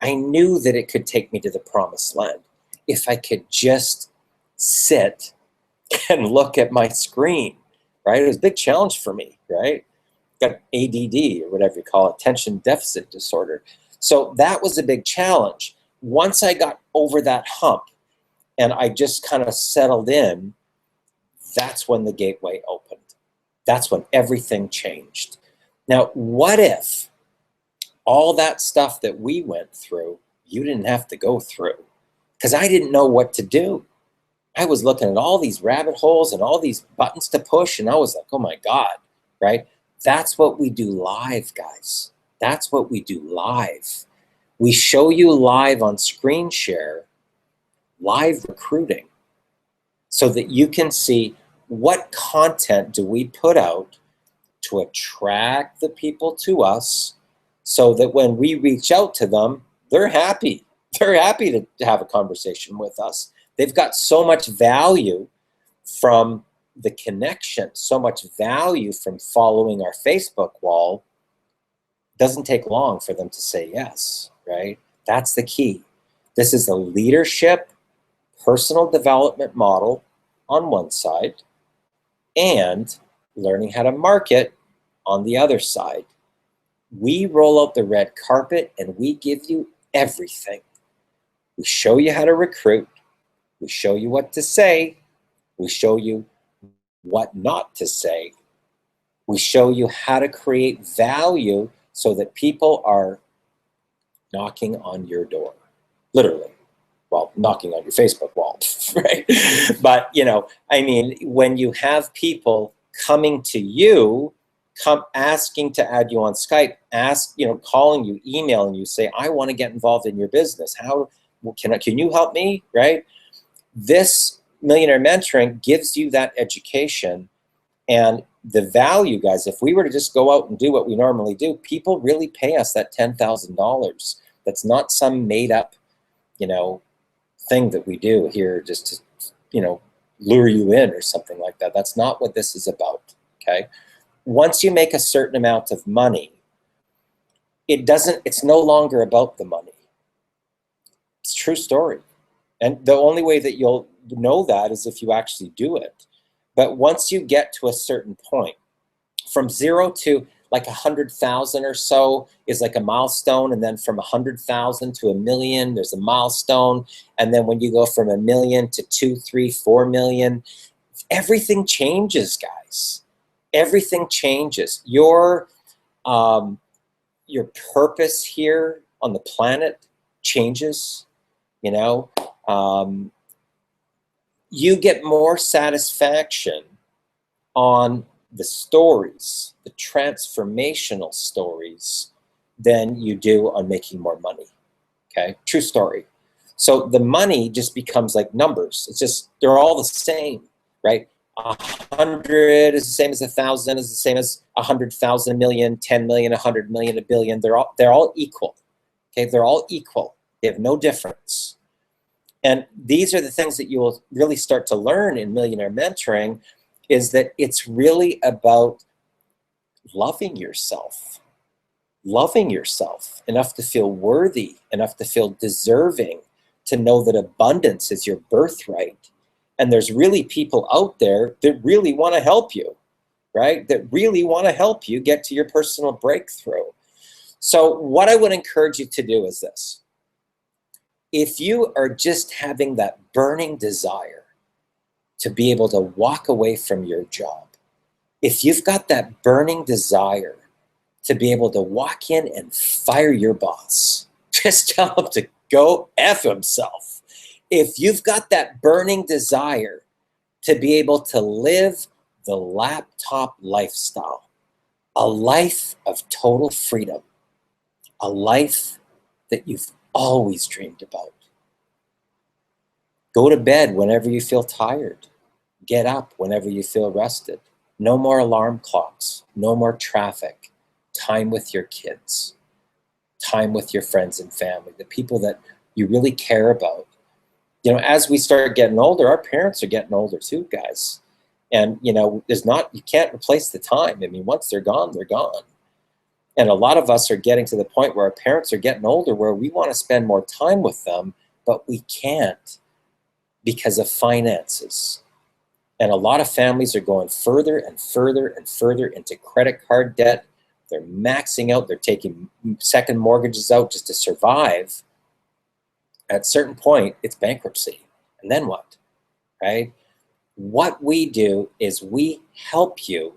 I knew that it could take me to the promised land if I could just sit and look at my screen, right? It was a big challenge for me, right? Got ADD, or whatever you call it, attention deficit disorder. So that was a big challenge. Once I got over that hump and I just kind of settled in, that's when the gateway opened. That's when everything changed. Now, what if all that stuff that we went through, you didn't have to go through? Because I didn't know what to do. I was looking at all these rabbit holes and all these buttons to push, and I was like, oh my God, right? That's what we do live, guys. That's what we do live. We show you live on screen share, live recruiting, so that you can see what content do we put out to attract the people to us, so that when we reach out to them, they're happy. They're happy to have a conversation with us. They've got so much value from the connection, so much value from following our Facebook wall. Doesn't take long for them to say yes, right? That's the key. This is a leadership, personal development model on one side, and learning how to market on the other side. We roll out the red carpet and we give you everything. We show you how to recruit. We show you what to say. We show you what not to say. We show you how to create value so that people are knocking on your door, literally. Well, knocking on your Facebook wall, right? But, when you have people coming to you, asking to add you on Skype, calling you, emailing you, say, I want to get involved in your business. How can you help me, right? This Millionaire Mentoring gives you that education and the value, guys. If we were to just go out and do what we normally do, people really pay us that $10,000. That's not some made up, thing that we do here just to, lure you in or something like that. That's not what this is about, okay? Once you make a certain amount of money, it's no longer about the money. It's a true story. And the only way that you'll know that is if you actually do it. But once you get to a certain point, from 0 to like 100,000 or so is like a milestone. And then from 100,000 to 1 million, there's a milestone. And then when you go from 1 million to 2, 3, 4 million, everything changes, guys. Everything changes. Your purpose here on the planet changes, you get more satisfaction on the stories, the transformational stories, than you do on making more money, okay? True story. So the money just becomes like numbers. It's just, they're all the same, right? 100 is the same as 1,000, is the same as 100,000, a million, 10 million, 100 million, a billion. They're all equal, okay? They're all equal. They have no difference. And these are the things that you will really start to learn in Millionaire Mentoring, is that it's really about loving yourself enough to feel worthy, enough to feel deserving, to know that abundance is your birthright. And there's really people out there that really want to help you, right? That really want to help you get to your personal breakthrough. So what I would encourage you to do is this. If you are just having that burning desire to be able to walk away from your job, if you've got that burning desire to be able to walk in and fire your boss, just tell him to go F himself. If you've got that burning desire to be able to live the laptop lifestyle, a life of total freedom, a life that you've always dreamed about. Go to bed whenever you feel tired. Get up whenever you feel rested. No more alarm clocks, no more traffic. Time with your kids, time with your friends and family, the people that you really care about. As we start getting older, our parents are getting older too, guys. And, you can't replace the time. I mean, once they're gone, they're gone. And a lot of us are getting to the point where our parents are getting older, where we want to spend more time with them, but we can't because of finances. And a lot of families are going further and further and further into credit card debt. They're maxing out. They're taking second mortgages out just to survive. At a certain point, it's bankruptcy. And then what, right? What we do is we help you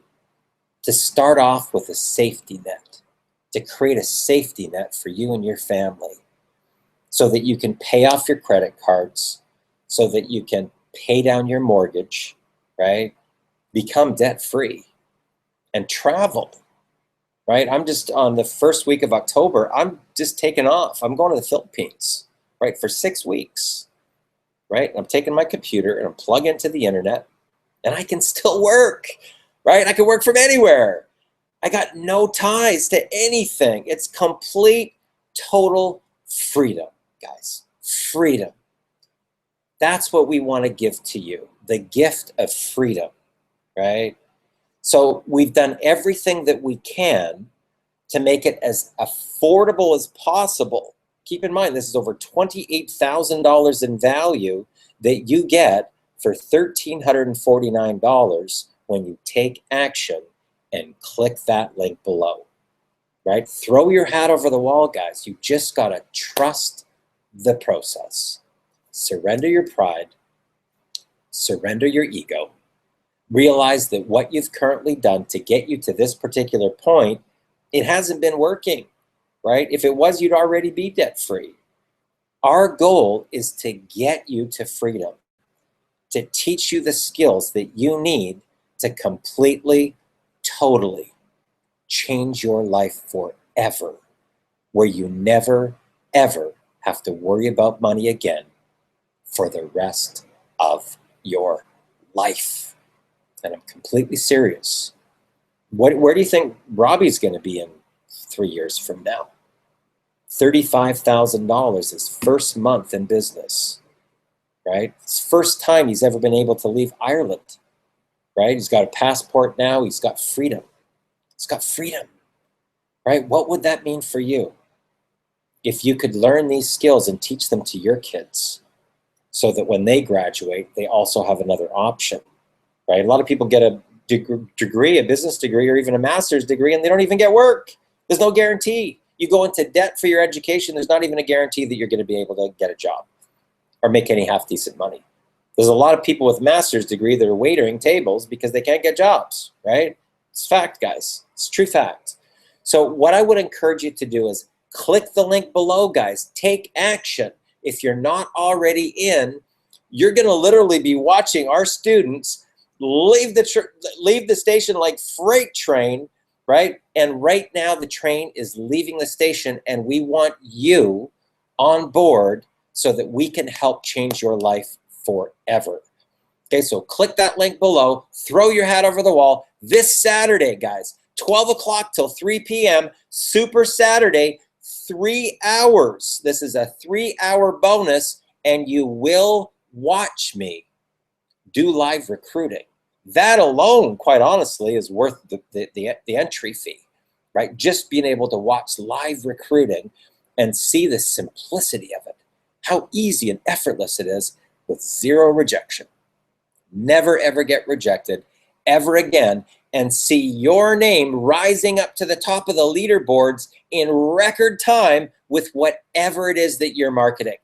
to start off with a safety net, to create a safety net for you and your family so that you can pay off your credit cards, so that you can pay down your mortgage, right? Become debt-free and travel, right? I'm just on the first week of October, I'm just taking off. I'm going to the Philippines, right? For 6 weeks, right? I'm taking my computer and I'm plugged into the internet and I can still work, right? I can work from anywhere. I got no ties to anything. It's complete, total freedom, guys. Freedom. That's what we want to give to you, the gift of freedom, right? So we've done everything that we can to make it as affordable as possible. Keep in mind, this is over $28,000 in value that you get for $1,349 when you take action and click that link below, right? Throw your hat over the wall, guys. You just got to trust the process. Surrender your pride, surrender your ego, realize that what you've currently done to get you to this particular point, it hasn't been working, right? If it was, you'd already be debt-free. Our goal is to get you to freedom, to teach you the skills that you need to completely, totally change your life forever, where you never, ever have to worry about money again for the rest of your life. And I'm completely serious. Where do you think Robbie's going to be in 3 years from now? $35,000 his first month in business, right? It's the first time he's ever been able to leave Ireland, right? He's got a passport now. He's got freedom. He's got freedom, right? What would that mean for you if you could learn these skills and teach them to your kids so that when they graduate, they also have another option, right? A lot of people get a degree, a business degree, or even a master's degree, and they don't even get work. There's no guarantee. You go into debt for your education, there's not even a guarantee that you're going to be able to get a job or make any half-decent money. There's a lot of people with master's degree that are waitering tables because they can't get jobs, right? It's fact, guys. It's true fact. So what I would encourage you to do is click the link below, guys. Take action. If you're not already in, you're going to literally be watching our students leave the station like freight train, right? And right now the train is leaving the station, and we want you on board so that we can help change your life forever. Okay, so click that link below, throw your hat over the wall. This Saturday, guys, 12 o'clock till 3 p.m., Super Saturday, 3 hours. This is a 3-hour bonus, and you will watch me do live recruiting. That alone, quite honestly, is worth the entry fee, right? Just being able to watch live recruiting and see the simplicity of it, how easy and effortless it is with zero rejection. Never, ever get rejected ever again, and see your name rising up to the top of the leaderboards in record time with whatever it is that you're marketing.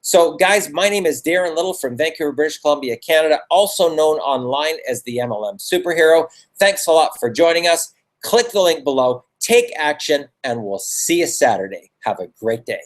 So guys, my name is Darren Little from Vancouver, British Columbia, Canada, also known online as the MLM Superhero. Thanks a lot for joining us. Click the link below, take action, and we'll see you Saturday. Have a great day.